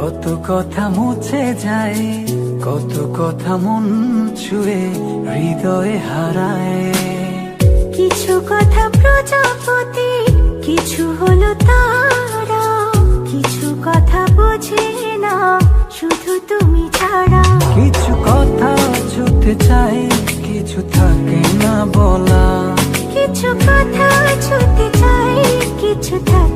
কত কথা মুছে যায়, কত কথা মন ছুঁয়ে হৃদয়ে হারায়। কিছু কথা প্রজাপতি, কিছু হলো তারা, কিছু কথা বোঝে না শুধু তুমি ছাড়া। কিছু কথা ছুটে চাই, কিছু থাকে না বলা। কিছু কথা ছুটে চাই, কিছু থাকে